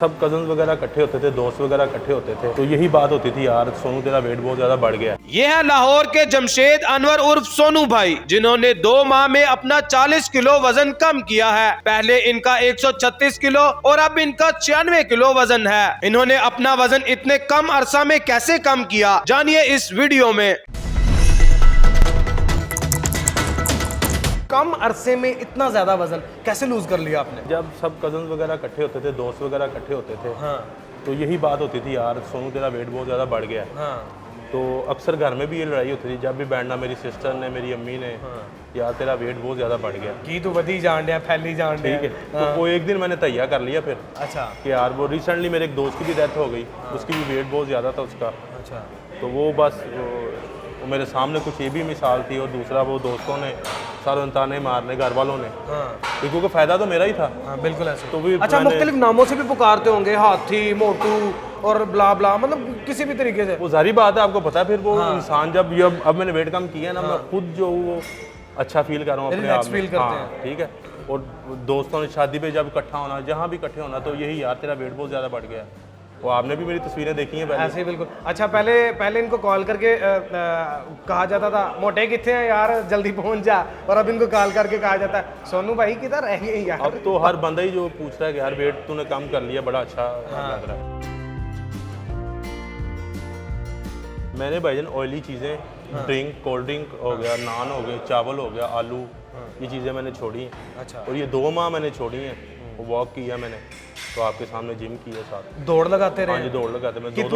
सब कजन वगैरह इकट्ठे होते थे, दोस्त वगैरह इकट्ठे होते थे, तो यही बात होती थी, यार सोनू तेरा वेट बहुत ज्यादा बढ़ गया है। ये है लाहौर के जमशेद अनवर उर्फ सोनू भाई, जिन्होंने 2 माह में अपना 40 किलो वजन कम किया है। पहले इनका 136 किलो और अब इनका 96 किलो वजन है। इन्होंने अपना वजन इतने कम अरसा में कैसे कम किया, जानिए इस वीडियो में। कम अरसे में इतना ज्यादा वजन कैसे लूज कर लिया आपने? जब सब कजन वगैरह इकट्ठे होते थे, दोस्त वगैरह इकट्ठे होते थे, हाँ तो यही बात होती थी, यार सोनू तेरा वेट बहुत ज्यादा बढ़ गया है। हाँ तो अक्सर घर में भी ये लड़ाई होती थी, जब भी बैठना मेरी सिस्टर ने, मेरी अम्मी ने, यार तेरा वेट बहुत ज्यादा बढ़ गया है। की तो वधी जान दिया, फैली जान दिया। ठीक है, तो वो एक दिन मैंने तैयार कर लिया फिर अच्छा कि यार वो रिसेंटली मेरे एक दोस्त की भी डेथ हो गई, उसकी भी वेट बहुत ज़्यादा था उसका, अच्छा तो वो बस वो मेरे सामने कुछ ये भी मिसाल थी, और दूसरा वो दोस्तों ने सारे ताने मारने, घर वालों ने, हाँ क्योंकि फ़ायदा तो मेरा ही था। हाँ बिल्कुल ऐसे। तो भी अच्छा मैंने- मुख्तलिफ नामों से भी पुकारते होंगे, हाथी, मोटू और ब्ला ब्ला, मतलब किसी भी तरीके से। वो जारी बात है, आपको पता है, फिर वो इंसान जब ये अब मैंने वेट कम किया ना, मैं खुद जो वो अच्छा फील कर रहा हूँ अपने आप Relax में। feel करते हाँ, हैं। ठीक है। और दोस्तों ने शादी पे जब इकट्ठा होना, जहाँ भी इकट्ठे होना, तो यही यार तेरा वेट बहुत ज़्यादा बढ़ गया है। वो आपने भी मेरी तस्वीरें देखी हैं पहले। ऐसे ही बिल्कुल। अच्छा पहले इनको कॉल करके कहा जाता था मोटे कितने हैं यार, जल्दी पहुंच जा, और अब इनको कॉल करके कहा जाता है सोनू भाई किधर रह गए यार। अब तो हर बंदा ही जो पूछ रहा है कि यार वेट तूने कम कर लिया, बड़ा अच्छा लग रहा है। मैंने भाईजान ऑयली चीज़ें, ड्रिंक, कोल्ड ड्रिंक हो गया, नान हो गए, चावल हो गया, आलू, ये चीज़ें मैंने छोड़ी हैं। अच्छा और ये 2 माह मैंने छोड़ी हैं। वॉक किया मैंने, तो आपके सामने जिम किया साथ। दौड़ लगाते हाँ रहे? जी, दौड़ लगाते मैं कितनी-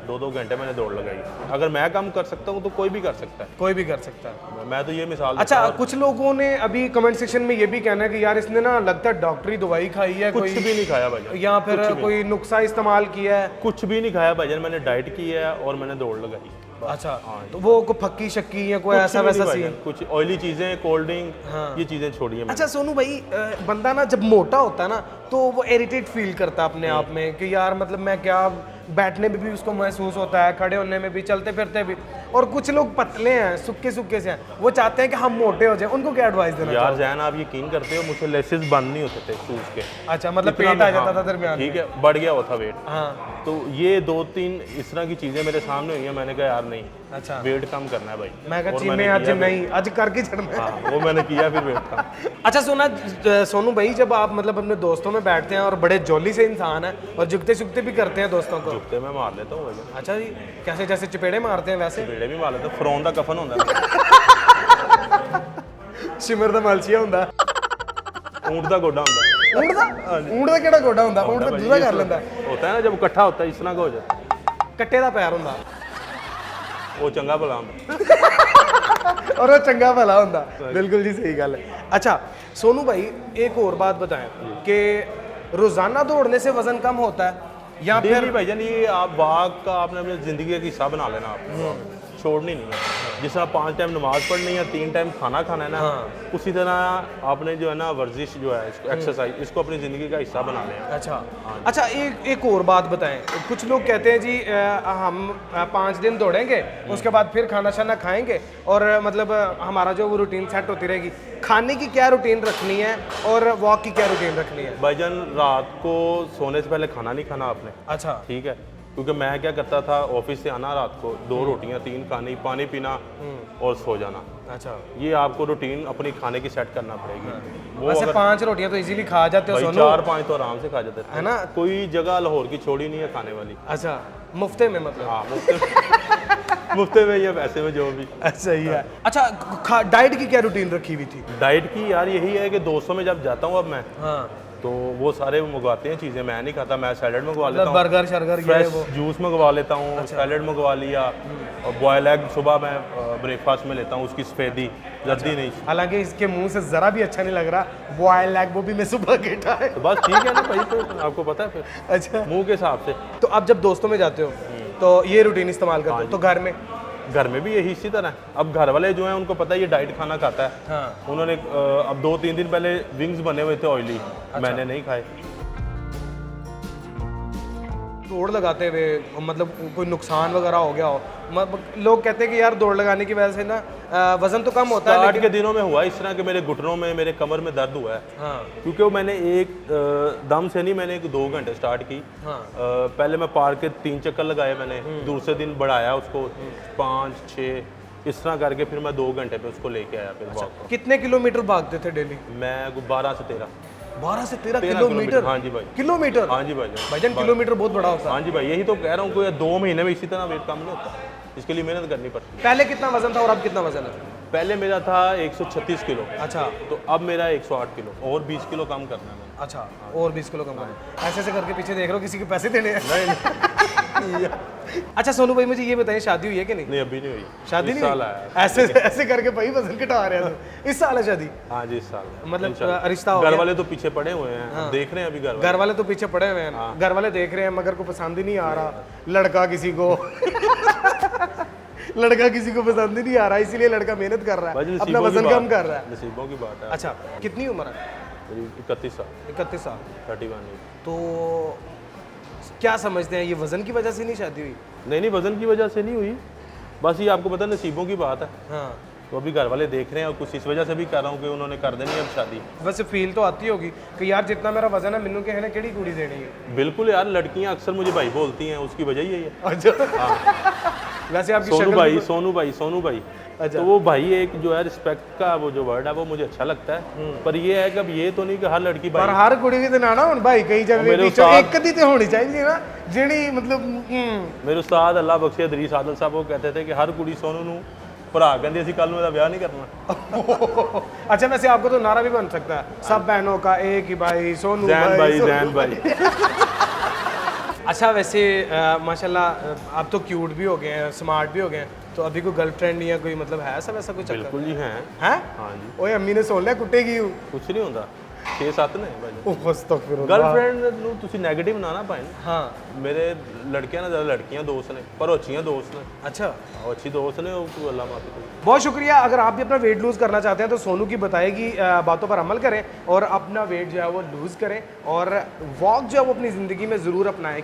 2-2 घंटे मैंने दौड़ लगाई। अगर मैं कम कर सकता हूँ तो कोई भी कर सकता कोई भी कर सकता है। है। मैं तो ये मिसाल देता अच्छा हूँ। कुछ लोगों ने अभी कमेंट सेक्शन में ये भी कहना है कि यार इसने ना लगता है डॉक्टरी दवाई खाई है कुछ कोई, भी नहीं खाया भाईजान, या फिर कुछ भी। कोई नुस्खा इस्तेमाल किया है। कुछ भी नहीं खाया भाईजान, मैंने डाइट की है और मैंने दौड़ लगाई। अच्छा हाँ, तो वो को फक्की शक्की या कोई कुछ ऐसा भी नहीं वैसा भाईजान, सीन? कुछ ऑयली चीज़ें, कोल्ड ड्रिंक, हाँ। ये चीज़ें छोड़ी है मैंने। अच्छा सोनू भाई, बंदा ना जब मोटा होता है ना तो वो इरिटेट फील करता है अपने आप में कि यार मतलब मैं क्या, बैठने में भी उसको महसूस होता है, खड़े होने में भी, चलते फिरते भी। और कुछ लोग पतले हैं, सुक्के सुक्के से हैं, वो चाहते हैं कि हम मोटे हो जाए, उनको क्या एडवाइस देना यार चाहोगे? जैन आप यकीन करते हो, मुझसे लेसेस बंद नहीं होते थे शूज़ के। अच्छा मतलब इतना पेट आ मैं- जाता हाँ, था दरमियान में। ठीक है, बढ़ गया हुआ था वेट। हाँ तो ये 2-3 इस तरह की चीज़ें मेरे सामने हुई हैं, मैंने कहा यार नहीं, अच्छा वेट कम करना है भाई। मैं कहा और जिम मैंने में आज किया नहीं, आज करके चढ़ना है। हाँ, वो मैंने किया फिर वेट कम। अच्छा सोनू भाई, जब आप मतलब अपने दोस्तों में बैठते हैं और बड़े जॉली से इंसान हैं और झुकते झुकते भी करते हैं दोस्तों को। जुगते मैं मार लेता हूँ भाई, अच्छा जी, कैसे जैसे चपेड़े मारते हैं वैसे? बेड़े भी मार लेता हूँ, फरौन का कफन होता है, सिमर दा मलचिया ਹੁੰਦਾ, ऊँट का गोडा होता है। ऊँट ਦਾ ਕਿਹੜਾ ਗੋਡਾ ਹੁੰਦਾ? ऊँट ਤਾਂ ਦੂਜਾ ਕਰ ਲੈਂਦਾ। होता है ना जब इकट्ठा होता है, इस तरह का हो जाता है, ਕੱਟੇ ਦਾ ਪੈਰ ਹੁੰਦਾ वो चंगा भला होता है। और वो चंगा भला ਹੁੰਦਾ। बिल्कुल जी सही गल है। अच्छा सोनू भाई, एक और बात बताएं कि रोजाना दौड़ने से वजन कम होता है या फिर? डेली भाईजान, ये आप वाक का आपने अपनी ज़िंदगी का हिस्सा बना लेना, आप छोड़नी नहीं है। जिस तरह 5 टाइम नमाज पढ़नी है, 3 टाइम खाना खाना है ना, उसी तरह आपने जो है ना वर्जिश जो है, इसको एक्सरसाइज, इसको अपनी ज़िंदगी का हिस्सा बना लें। अच्छा अच्छा, एक और बात बताएं। कुछ लोग कहते हैं जी हम 5 दिन दौड़ेंगे, उसके बाद फिर खाना शाना खाएंगे और मतलब हमारा जो वो रूटीन सेट होती रहेगी। खाने की क्या रूटीन रखनी है और वॉक की क्या रूटीन रखनी है? भाईजान रात को सोने से पहले खाना नहीं खाना आपने, अच्छा ठीक है, क्योंकि मैं क्या करता था, ऑफिस से आना रात को, 2 रोटियां 3 खानी, पानी पीना और सो जाना। अच्छा, ये आपको रूटीन अपनी खाने की सेट करना पड़ेगी। वो वैसे अगर 5 रोटियां तो इजीली खा जाते हो भाई सोनू, 4-5 तो आराम से खा जाते थे, है ना? कोई जगह लाहौर की छोड़ी नहीं है खाने वाली। अच्छा मुफ्ते में मतलब? हाँ, मुफ्ते में या पैसे में, जो भी। सही है। अच्छा डाइट की क्या रूटीन रखी हुई थी? डाइट की यार यही है कि दोस्तों में जब जाता हूँ अब मैं, हाँ तो वो सारे मंगवाते हैं चीज़ें, मैं नहीं खाता, मैं सैलड मंगवा लेता मतलब हूँ, बर्गर शर्गर ये फ्रेश वो? जूस मंगवा लेता हूँ, सैलड मंगवा लिया, और बॉयल एग सुबह मैं ब्रेकफास्ट में लेता हूँ, उसकी सफ़ेदी जल्दी नहीं। हालांकि इसके मुंह से जरा भी अच्छा नहीं लग रहा, बॉयल एग, वो भी मैं सुबह के टाइम। तो बस ठीक है ना भाई, तो आपको पता है फिर अच्छा, मुंह के हिसाब से। तो आप जब दोस्तों में जाते हो तो ये रूटीन इस्तेमाल करते हो, तो घर में भी यही इसी तरह है। अब घर वाले जो हैं उनको पता है ये डाइट खाना खाता है, हाँ उन्होंने अब 2-3 दिन पहले विंग्स बने हुए थे ऑयली, मैंने नहीं खाए। दौड़ लगाते हुए मतलब कोई नुकसान वगैरह हो गया हो? लोग कहते हैं कि यार दौड़ लगाने की वजह से ना वजन तो कम होता है स्टार्ट लेकिन के दिनों में हुआ इस तरह कि मेरे घुटनों में, मेरे कमर में दर्द हुआ है, हाँ क्योंकि वो मैंने एक दम से नहीं, मैंने 2 घंटे स्टार्ट की। हाँ पहले मैं पार्क के 3 चक्कर लगाए मैंने, दूसरे दिन बढ़ाया उसको 5 6 इस तरह करके फिर मैं 2 घंटे पे उसको लेके आया फिर वॉक को। कितने किलोमीटर भागते थे डेली? मैं 12 से 13 12 से 13 13 किलोमीटर? हाँ जी भाई। किलोमीटर? हाँ जी भाई। भाईजान किलोमीटर बहुत बड़ा होता है। हाँ जी भाई, यही तो कह रहा हूँ, कोई 2 महीने में इसी तरह वेट कम नहीं होता, इसके लिए मेहनत करनी पड़ती है। पहले कितना वजन था और अब कितना वजन है? पहले मेरा था 136 किलो, अच्छा तो अब मेरा 108 किलो, और 20 किलो कम करना है मैंने। अच्छा, और 20 किलो कम करना। ऐसे ऐसे करके पीछे देख रहे हो, किसी के पैसे देने हैं? नहीं अच्छा सोनू भाई मुझे ये बताइए, शादी हुई है कि नहीं? नहीं अभी नहीं हुई, शादी इस नहीं साल हुई? आया। ऐसे ऐसे करके भाई वजन घटा रहे हैं। इस साल है शादी? हाँ जी इस साल मतलब इंशाल्लाह। रिश्ता हो घर गया? वाले तो पीछे पड़े हुए हैं, देख रहे हैं अभी घर वाले तो पीछे पड़े हुए हैं, घर वाले देख रहे हैं मगर को पसंद ही नहीं आ रहा लड़का किसी को। लड़का किसी को पसंद ही नहीं आ रहा, इसीलिए लड़का मेहनत कर रहा भाई है, नसीबों अपना की वजन बात- कम कर रहा है। नसीबों की बात है। अच्छा कितनी उम्र है? मेरी 31 साल, 31 साल। 31 तो क्या समझते हैं ये वजन की वजह से नहीं शादी हुई? नहीं वजन की वजह से नहीं हुई, बस ये आपको पता है नसीबों की बात है। हाँ तो अभी घर वाले देख रहे हैं और कुछ इस वजह से भी कर रहा हूँ कि उन्होंने कर देनी है अब शादी। वैसे फील तो आती होगी कि यार जितना मेरा वजन है मैनू कहने केड़ी कुड़ी देनी है। बिल्कुल यार, लड़कियां अक्सर मुझे भाई बोलती हैं, उसकी वजह यही है। अच्छा वैसे आपकी सोनू शक्ल भाई, भी- सोनू भाई। अच्छा। तो वो भाई एक जो है रिस्पेक्ट का वो जो वर्ड है वो मुझे अच्छा लगता है, पर ये है कि अब ये तो नहीं कि हर लड़की पर भाई। हर कुड़ी भी तो ना ना हुन भाई कई जगह मेरे ਵਿੱਚੋਂ उस्ताद- एक दी तो होनी चाहिए ना ਜਿਹੜੀ मतलब मेरे उस्ताद अल्लाह बख्शे दरीस आदल साहब वो कहते थे कि हर कुड़ी सोनू ਨੂੰ ਭਰਾ ਕਹਿੰਦੀ ਅਸੀਂ ਕੱਲ ਨੂੰ ਇਹਦਾ ਵਿਆਹ ਨਹੀਂ करना। अच्छा वैसे आपको तो नारा भी बन सकता है, सब बहनों का एक ही भाई सोनू जैन भाई, सोनू जैन भाई। अच्छा वैसे माशाल्लाह आप तो क्यूट भी हो गए हैं, स्मार्ट भी हो गए हैं, तो अभी कोई गर्लफ्रेंड या कोई मतलब है ऐसा वैसा कुछ चक्कर? बिल्कुल जी हैं। हैं? हाँ जी, ओए अम्मी ने सुन लिया कुटेगी हूँ। कुछ नहीं ਹੁੰਦਾ 6-7 ਨੇ ਭਾਈ। ओह अस्तगफिरुल्लाह। ਗਰਲਫ੍ਰੈਂਡ ਨੂੰ ਤੁਸੀਂ 네ਗੇਟਿਵ ਨਾ ਨਾ ਪਾਏ। हाँ ਮੇਰੇ ਲੜਕਿਆਂ ਨਾਲ ਜ਼ਿਆਦਾ ਲੜਕੀਆਂ ਦੋਸਤ ਨੇ, ਪਰ ਉਹ ਅੱਛੀਆਂ ਦੋਸਤ ਨੇ, अच्छा ਉਹ ਅੱਛੀ ਦੋਸਤ ਨੇ, ਉਹ ਤੂੰ ਅੱਲਾ माफी करे। बहुत शुक्रिया। अगर आप भी अपना वेट लूज़ करना चाहते हैं तो सोनू की बताएगी बातों पर अमल करें और अपना वेट जो है वो लूज़ करें और वॉक जो है वो अपनी ज़िंदगी में ज़रूर अपनाएं।